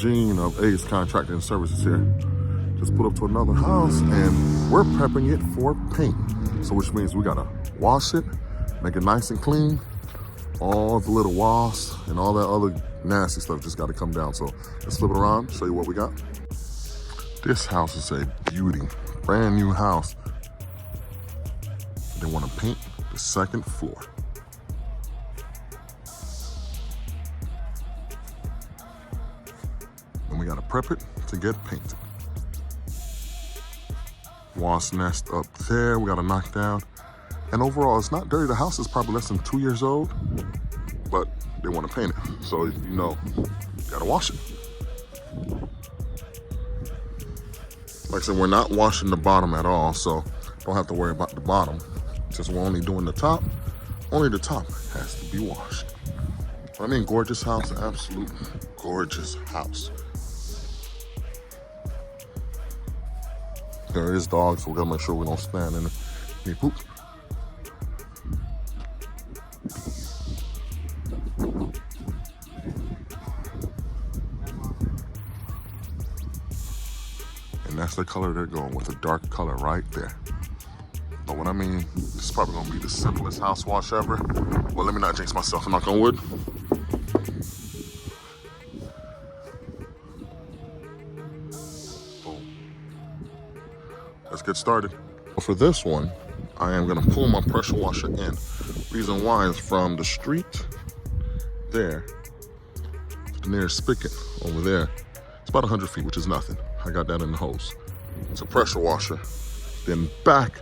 Eugene of Ace Contracting Services here. Just put up to another house and we're prepping it for paint. So which means we gotta wash it, make it nice and clean. All the little wasps and all that other nasty stuff just gotta come down. So let's flip it around, show you what we got. This house is a beauty, brand new house. They wanna paint the second floor. And we gotta prep it to get painted. Wasp nest up there, we gotta knock down. And overall, it's not dirty. The house is probably less than 2 years old, but they wanna paint it. So, you know, you gotta wash it. Like I said, we're not washing the bottom at all, so don't have to worry about the bottom. Since we're only doing the top, only the top has to be washed. But I mean, gorgeous house, absolute gorgeous house. There is dogs, so we gotta make sure we don't stand in any poop. And that's the color they're going with, a dark color right there. But what I mean, this is probably gonna be the simplest house wash ever. Well, let me not jinx myself, knock on wood. Let's get started. For this one, I am gonna pull my pressure washer in. Reason why is from the street there to the nearest spigot over there. It's about 100 feet, which is nothing. I got that in the hose. It's a pressure washer. Then back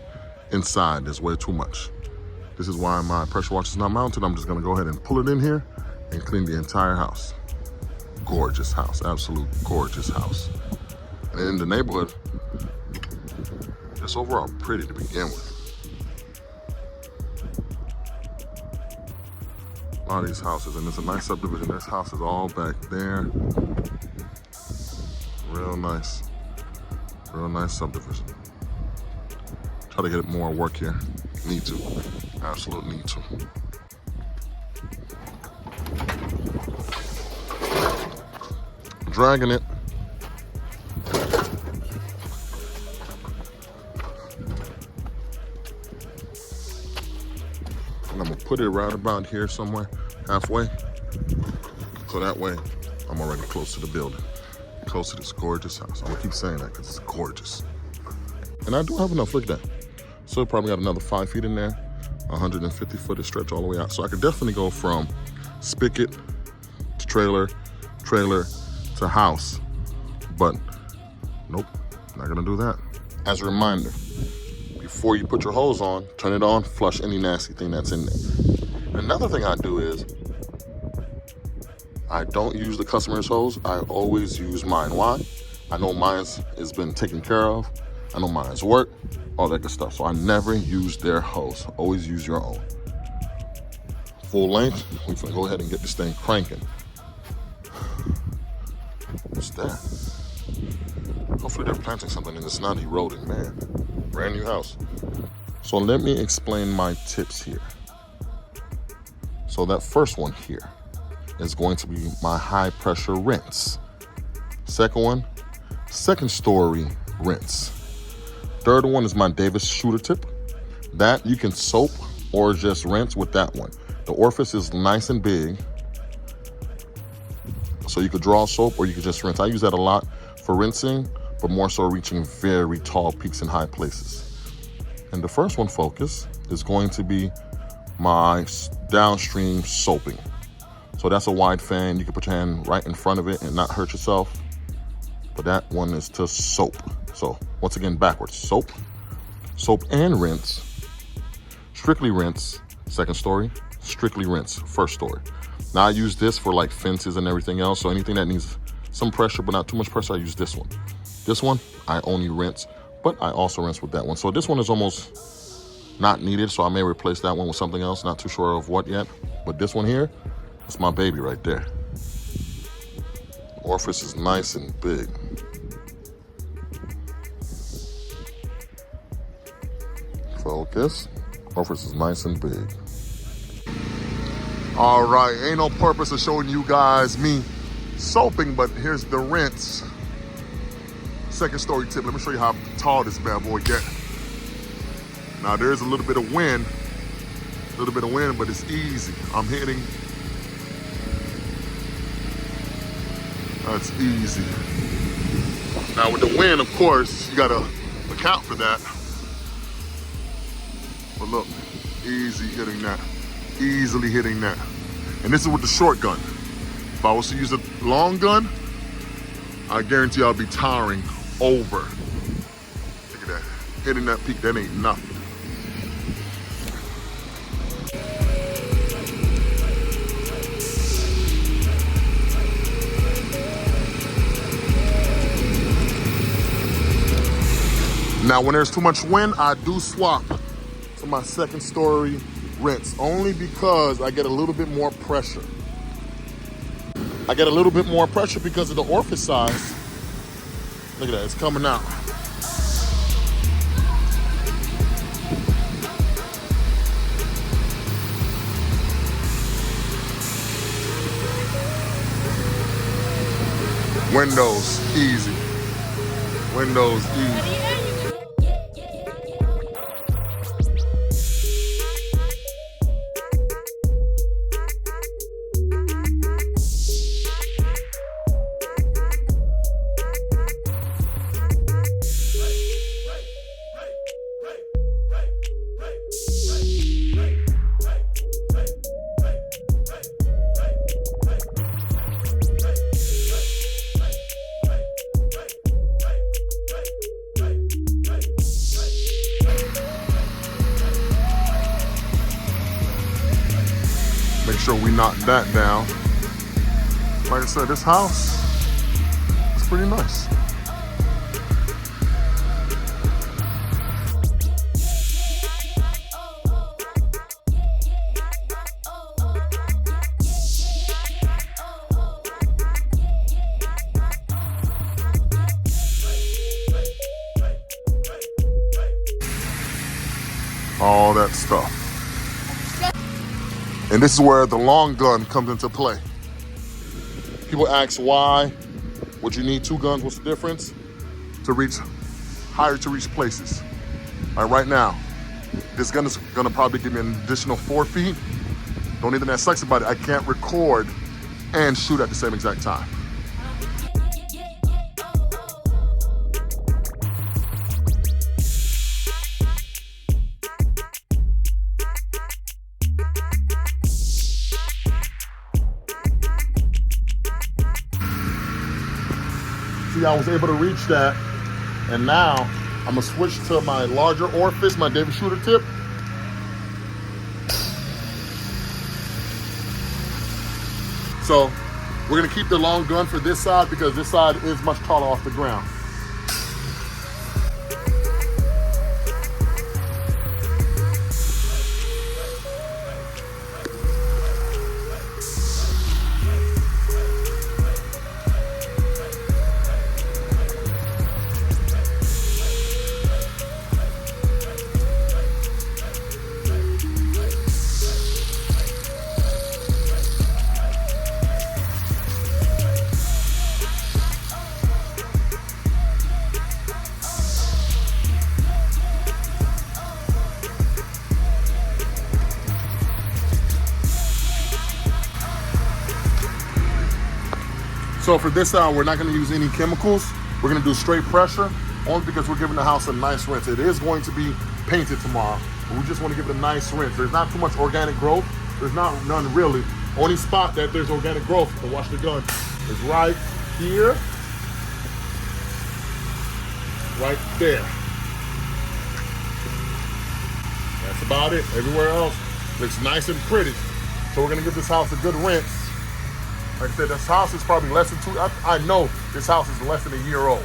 inside, there's way too much. This is why my pressure washer is not mounted. I'm just gonna go ahead and pull it in here and clean the entire house. Gorgeous house, absolute gorgeous house. And in the neighborhood, it's overall pretty to begin with. A lot of these houses, and it's a nice subdivision. This house is all back there. Real nice subdivision. Try to get more work here. Need to, absolute need to. Dragging it. And I'm gonna put it right about here somewhere, halfway. So that way, I'm already close to the building, close to this gorgeous house. I'm gonna keep saying that because it's gorgeous. And I do have enough, look at that. So probably got another 5 feet in there, 150 foot of stretch all the way out. So I could definitely go from spigot to trailer to house. But nope, not gonna do that. As a reminder, before you put your hose on, turn it on, flush any nasty thing that's in there. Another thing I do is, I don't use the customer's hose. I always use mine. Why? I know mine's has been taken care of. I know mine's work, all that good stuff. So I never use their hose. Always use your own. Full length, we're gonna go ahead and get this thing cranking. What's that? Hopefully they're planting something and it's not eroding, man. Brand new house. So let me explain my tips here. So that first one here is going to be my high pressure rinse. Second one, second story rinse. Third one is my Davis shooter tip. That you can soap or just rinse with that one. The orifice is nice and big, so you could draw soap or you could just rinse. I use that a lot for rinsing, but more so reaching very tall peaks and high places. And the first one focus is going to be my downstream soaping. So that's a wide fan. You can put your hand right in front of it and not hurt yourself. But that one is to soap. So once again, backwards, soap and rinse. Strictly rinse, second story. Strictly rinse, first story. Now I use this for like fences and everything else. So anything that needs some pressure, but not too much pressure, I use this one. This one, I only rinse, but I also rinse with that one. So this one is almost not needed. So I may replace that one with something else. Not too sure of what yet. But this one here, it's my baby right there. Orifice is nice and big. Focus. Orifice is nice and big. All right, ain't no purpose of showing you guys me soaping, but here's the rinse. Second story tip. Let me show you how tall this bad boy get. Now there's a little bit of wind, but it's easy. I'm hitting. That's easy. Now with the wind, of course, you gotta account for that. But look, easy hitting that. Easily hitting that. And this is with the short gun. If I was to use a long gun, I guarantee I'll be towering over. Look at that. Hitting that peak, that ain't nothing. Now, when there's too much wind, I do swap to my second story rinse, only because I get a little bit more pressure. I get a little bit more pressure because of the orifice size. Look at that, it's coming out. Windows, easy. Windows, easy. Make sure we knock that down. Like I said, this house is pretty nice. All that stuff. And this is where the long gun comes into play. People ask why would you need two guns? What's the difference? To reach higher, to reach places. All right now, this gun is gonna probably give me an additional 4 feet. The only thing that sucks about it, I can't record and shoot at the same exact time. See, I was able to reach that, and now I'm gonna switch to my larger orifice, my David Shooter tip. So we're gonna keep the long gun for this side because this side is much taller off the ground. So for this side, we're not gonna use any chemicals. We're gonna do straight pressure, only because we're giving the house a nice rinse. It is going to be painted tomorrow, but we just wanna give it a nice rinse. There's not too much organic growth. There's none really. Only spot that there's organic growth, to watch the gun, is right here, right there. That's about it. Everywhere else looks nice and pretty. So we're gonna give this house a good rinse. Like I said, this house is probably less than I know this house is less than a year old.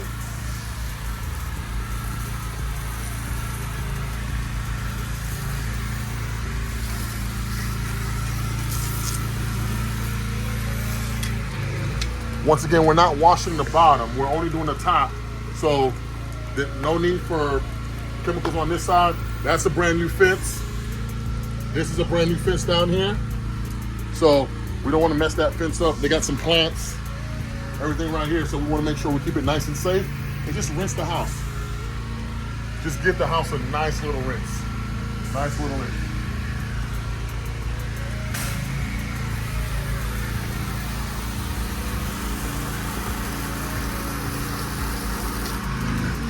Once again, we're not washing the bottom. We're only doing the top. So no need for chemicals on this side. That's a brand new fence. This is a brand new fence down here. So we don't want to mess that fence up. They got some plants everything right here. So we want to make sure we keep it nice and safe. And just rinse the house. Just give the house a nice little rinse. Nice little rinse.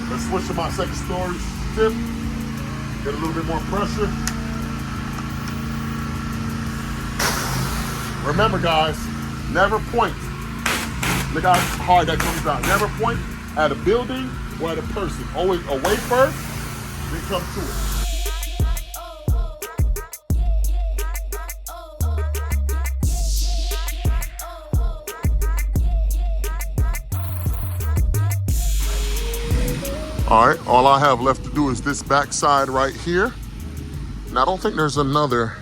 Let's switch to my second storage tip. Get a little bit more pressure. Remember guys, never point. Look how hard that comes out. Never point at a building or at a person. Always away first, then come to it. All right, all I have left to do is this back side right here. And I don't think there's another,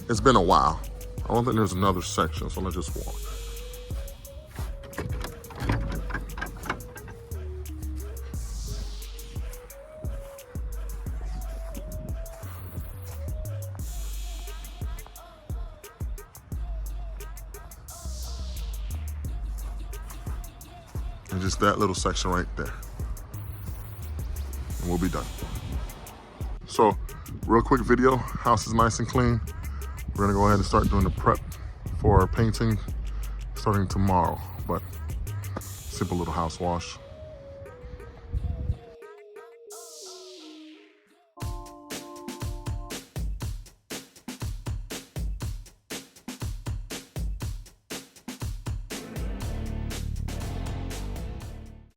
it's been a while. I don't think there's another section, so let's just walk. And just that little section right there. And we'll be done. So, real quick video, house is nice and clean. We're gonna go ahead and start doing the prep for painting starting tomorrow, but simple little house wash.